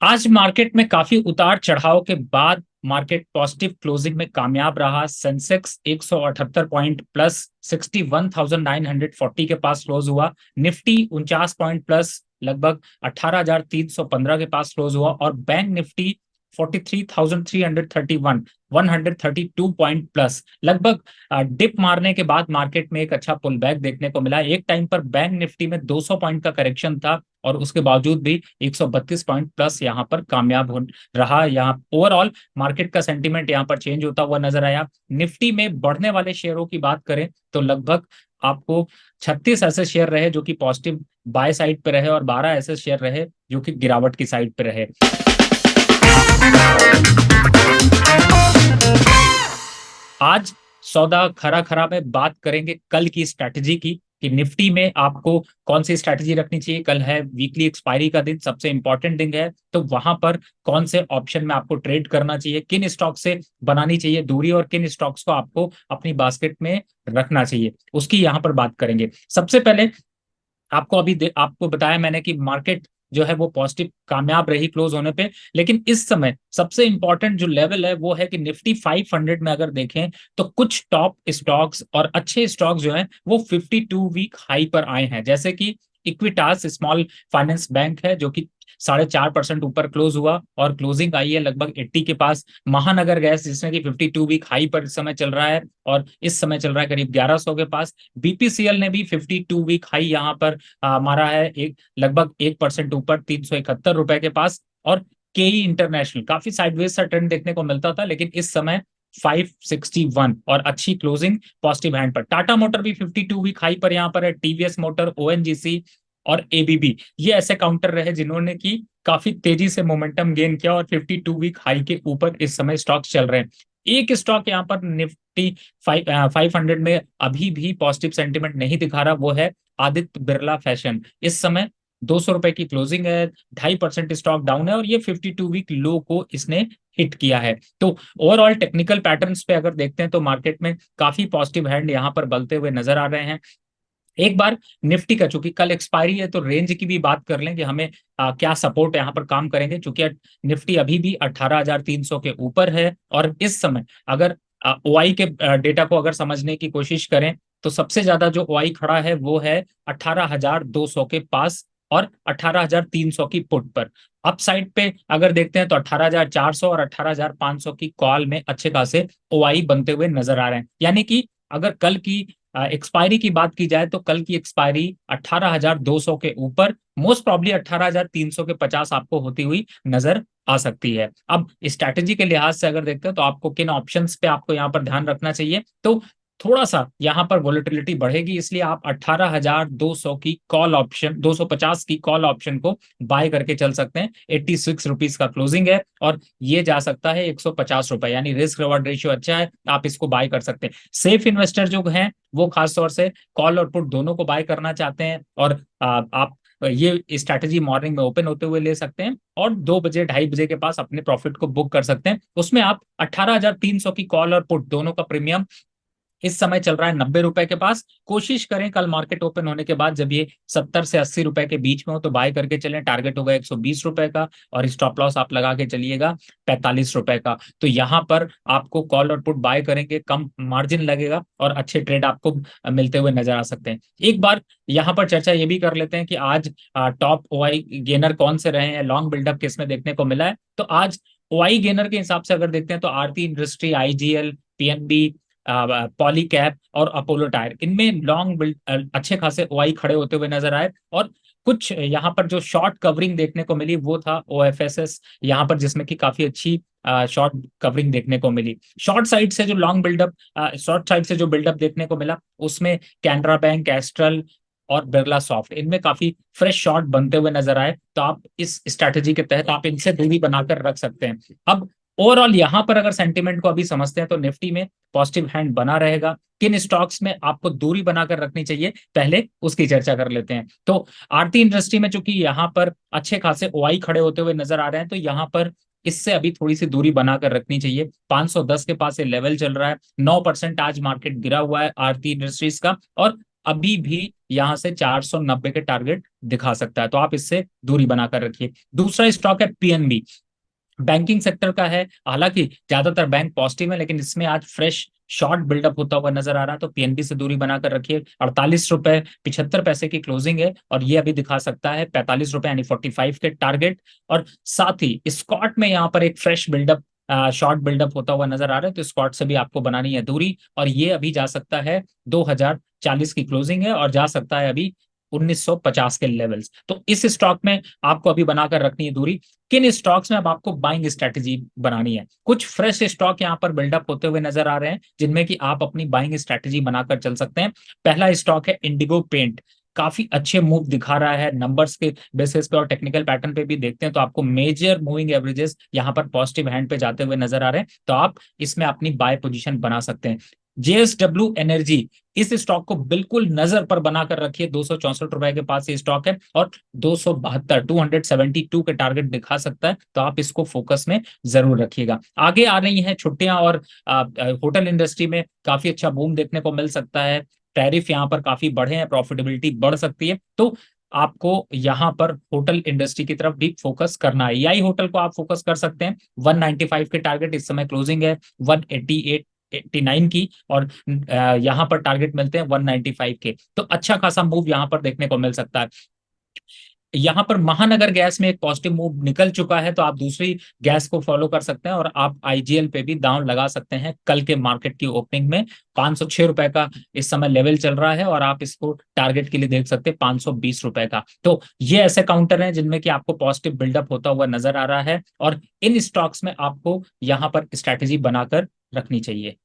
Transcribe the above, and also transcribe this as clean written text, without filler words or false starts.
आज मार्केट में काफी उतार चढ़ाव के बाद मार्केट पॉजिटिव क्लोजिंग में कामयाब रहा। सेंसेक्स 178 पॉइंट प्लस 61,940 के पास क्लोज हुआ। निफ्टी 49 पॉइंट प्लस लगभग 18,315 के पास क्लोज हुआ और बैंक निफ्टी 43,331 132 पॉइंट प्लस लगभग डिप मारने के बाद मार्केट में एक अच्छा पुल बैक देखने को मिला। एक टाइम पर बैंक निफ्टी में 200 पॉइंट का करेक्शन था और उसके बावजूद भी 132 पॉइंट प्लस यहाँ पर कामयाब हो रहा। यहाँ ओवरऑल मार्केट का सेंटीमेंट यहाँ पर चेंज होता हुआ नजर आया। निफ्टी में बढ़ने वाले शेयरों की बात करें तो लगभग आपको 36 ऐसे शेयर रहे जो कि पॉजिटिव बाय साइड पे रहे और 12 ऐसे शेयर रहे जो कि गिरावट की साइड पे रहे। आज सौदा खरा खरा में बात करेंगे कल की स्ट्रैटेजी की कि निफ्टी में आपको कौन सी स्ट्रैटेजी रखनी चाहिए। कल है वीकली एक्सपायरी का दिन, सबसे इंपॉर्टेंट दिन है, तो वहां पर कौन से ऑप्शन में आपको ट्रेड करना चाहिए, किन स्टॉक से बनानी चाहिए दूरी और किन स्टॉक्स को आपको अपनी बास्केट में रखना चाहिए, उसकी यहां पर बात करेंगे। सबसे पहले आपको बताया मैंने कि मार्केट जो है वो पॉजिटिव कामयाब रही क्लोज होने पे, लेकिन इस समय सबसे इंपॉर्टेंट जो लेवल है वो है कि निफ्टी 500 में अगर देखें तो कुछ टॉप स्टॉक्स और अच्छे स्टॉक्स जो हैं वो 52 वीक हाई पर आए हैं। जैसे कि इक्विटास स्मॉल फाइनेंस बैंक है जो कि 4.5% ऊपर क्लोज हुआ और क्लोजिंग आई है लगभग 80 के पास। महानगर गैस जिसमें कि 52 वीक हाई पर इस समय चल रहा है और इस समय चल रहा है करीब 1100 के पास। बीपीसीएल ने भी 52 वीक हाई यहाँ पर मारा है, एक लगभग 1% ऊपर 371 रुपए के पास। और केई इंटरनेशनल काफी साइडवेज सा ट्रेंड देखने को मिलता था लेकिन इस समय 561 और अच्छी क्लोजिंग पॉजिटिव हैंड पर। टाटा मोटर भी 52 वीक हाई पर यहाँ पर है। टीवीएस मोटर, ओएनजीसी और एबीबी ये ऐसे काउंटर रहे जिन्होंने की काफी तेजी से मोमेंटम गेन किया और 52 वीक हाई के ऊपर इस समय स्टॉक्स चल रहे हैं। एक स्टॉक यहाँ पर निफ्टी 500 में अभी भी पॉजिटिव सेंटिमेंट नहीं दिखा रहा, वो है आदित्य बिरला फैशन। इस समय 200 रुपए की क्लोजिंग है, 2.5% स्टॉक डाउन है और ये 52 वीक लो को इसने हिट किया है। तो ओवरऑल टेक्निकल पैटर्न्स पे अगर देखते हैं तो मार्केट में काफी पॉजिटिव हैंड यहाँ पर बलते हुए नजर आ रहे हैं। एक बार निफ्टी का, चूंकि कल एक्सपायरी है तो रेंज की भी बात कर लें कि हमें क्या सपोर्ट यहाँ पर काम करेंगे, चूंकि निफ्टी अभी भी 18,300 के ऊपर है। और इस समय अगर ओआई के डेटा को अगर समझने की कोशिश करें तो सबसे ज्यादा जो ओआई खड़ा है वो है 18,200 के पास और 18,300 की पुट पर। अप साइड पे अगर देखते हैं तो 18,400 और 18,500 की कॉल में अच्छे खासे ओआई बनते हुए नजर आ रहे हैं। यानी कि अगर कल की एक्सपायरी की बात की जाए तो कल की एक्सपायरी 18,200 के ऊपर, मोस्ट प्रॉब्ली 18,300 के 50 आपको होती हुई नजर आ सकती है। अब स्ट्रैटेजी के लिहाज से अगर देखते हैं तो आपको किन ऑप्शंस पे आपको यहाँ पर ध्यान रखना चाहिए, तो थोड़ा सा यहाँ पर वोलेटिलिटी बढ़ेगी इसलिए आप 18,200 की कॉल ऑप्शन, 250 की कॉल ऑप्शन को बाय करके चल सकते हैं। 86 रुपीज का क्लोजिंग है और ये जा सकता है 150 रुपए, यानी रिस्क रिवॉर्ड रेशियो अच्छा है, आप इसको बाय कर सकते हैं। सेफ इन्वेस्टर जो हैं वो खास तौर से कॉल और पुट दोनों को बाय करना चाहते हैं और आप ये स्ट्रैटेजी मॉर्निंग में ओपन होते हुए ले सकते हैं और 2 बजे 2:30 बजे के पास अपने प्रॉफिट को बुक कर सकते हैं। उसमें आप 18,300 की कॉल और पुट दोनों का प्रीमियम इस समय चल रहा है 90 रुपए के पास। कोशिश करें कल मार्केट ओपन होने के बाद जब ये 70 से 80 रुपए के बीच में हो तो बाय करके चलें। टारगेट होगा 120 रुपए का और स्टॉप लॉस आप लगा के चलिएगा 45 रुपए का। तो यहाँ पर आपको कॉल और पुट बाय करेंगे, कम मार्जिन लगेगा और अच्छे ट्रेड आपको मिलते हुए नजर आ सकते हैं। एक बार यहाँ पर चर्चा ये भी कर लेते हैं कि आज टॉप ओआई गेनर कौन से रहे हैं, लॉन्ग बिल्डअप किसमें देखने को मिला है। तो आज ओआई गेनर के हिसाब से अगर देखते हैं तो आरती इंडस्ट्री, आईजीएल, पीएनबी, पॉलीकैब और अपोलो टायर, इनमें लॉन्ग बिल्ड अच्छे खासे ओआई खड़े होते हुए नजर आए। और कुछ यहाँ पर जो शॉर्ट कवरिंग देखने को मिली वो था ओएफएसएस यहाँ पर, जिसमें कि काफी अच्छी शॉर्ट कवरिंग देखने को मिली। शॉर्ट साइड से जो बिल्डअप देखने को मिला उसमें कैनरा बैंक, एस्ट्रल और बिरला सॉफ्ट, इनमें काफी फ्रेश शॉर्ट बनते हुए नजर आए। तो आप इस स्ट्रैटेजी के तहत आप इनसे दूरी बनाकर रख सकते हैं। अब ओवरऑल यहाँ पर अगर सेंटीमेंट को अभी समझते हैं तो निफ्टी में पॉजिटिव हैंड बना रहेगा। किन स्टॉक्स में आपको दूरी बनाकर रखनी चाहिए पहले उसकी चर्चा कर लेते हैं। तो आरती इंडस्ट्री में चूंकि यहाँ पर अच्छे खासे ओआई खड़े होते हुए नजर आ रहे हैं तो यहाँ पर इससे अभी थोड़ी सी दूरी बनाकर रखनी चाहिए। 510 के पास ये लेवल चल रहा है, 9% आज मार्केट गिरा हुआ है आरती इंडस्ट्रीज का और अभी भी यहाँ से 490 के टारगेट दिखा सकता है, तो आप इससे दूरी बनाकर रखिए। दूसरा स्टॉक है पीएनबी, बैंकिंग सेक्टर का है। हालांकि ज्यादातर बैंक पॉजिटिव है, लेकिन इसमें आज फ्रेश शॉर्ट बिल्डअप होता हुआ नजर आ रहा है, तो पीएनबी से दूरी बनाकर रखिए। 48 रुपए 75 पैसे की क्लोजिंग है, और ये अभी दिखा सकता है 45 रुपए यानी 45 के टारगेट। और साथ ही स्कॉट में यहाँ पर एक फ्रेश बिल्डअप, शॉर्ट बिल्डअप होता हुआ नजर आ रहा है, तो स्कॉट से भी आपको बनानी है दूरी, और ये अभी जा सकता है 2040 की क्लोजिंग है, और जा सकता है अभी 1950 के लेवल्स। तो इस स्टॉक में आपको अभी बनाकर रखनी है दूरी। किन स्टॉक्स में अब आपको बाइंग स्ट्रेटेजी बनानी है? कुछ फ्रेश स्टॉक यहाँ पर बिल्डअप होते हुए नजर आ रहे हैं, जिनमें कि आप अपनी बाइंग स्ट्रेटेजी बनाकर चल सकते हैं। पहला स्टॉक है इंडिगो पेंट, काफी अच्छे मूव दिखा रहा है नंबर्स के बेसिस पे, और टेक्निकल पैटर्न पे भी देखते हैं तो आपको मेजर मूविंग एवरेजेस यहाँ पर पॉजिटिव हैंड पे जाते हुए नजर आ रहे हैं, तो आप इसमें अपनी बाय पोजीशन बना सकते हैं। जेएसडब्ल्यू एनर्जी, इस स्टॉक को बिल्कुल नजर पर बनाकर रखिए। 264 रुपए के पास ये स्टॉक है, और 272 के टारगेट दिखा सकता है, तो आप इसको फोकस में जरूर रखिएगा। आगे आ रही हैं छुट्टियां, और होटल इंडस्ट्री में काफी अच्छा बूम देखने को मिल सकता है। टैरिफ यहाँ पर काफी बढ़े हैं, प्रॉफिटेबिलिटी बढ़ सकती है, तो आपको यहाँ पर होटल इंडस्ट्री की तरफ भी फोकस करना है। यही होटल को आप फोकस कर सकते हैं। 195 के टारगेट, इस समय क्लोजिंग है 188-89 की, और यहाँ पर टारगेट मिलते हैं 195 के, तो अच्छा खासा मूव यहाँ पर देखने को मिल सकता है। यहाँ पर महानगर गैस में एक पॉजिटिव मूव निकल चुका है, तो आप दूसरी गैस को फॉलो कर सकते हैं, और आप आईजीएल पे भी दांव लगा सकते हैं। कल के मार्केट की ओपनिंग में 506 रुपए का इस समय लेवल चल रहा है, और आप इसको टारगेट के लिए देख सकते हैं 520 रुपए का। तो ये ऐसे काउंटर हैं जिनमें कि आपको पॉजिटिव बिल्डअप होता हुआ नजर आ रहा है, और इन स्टॉक्स में आपको यहाँ पर स्ट्रैटेजी बनाकर रखनी चाहिए।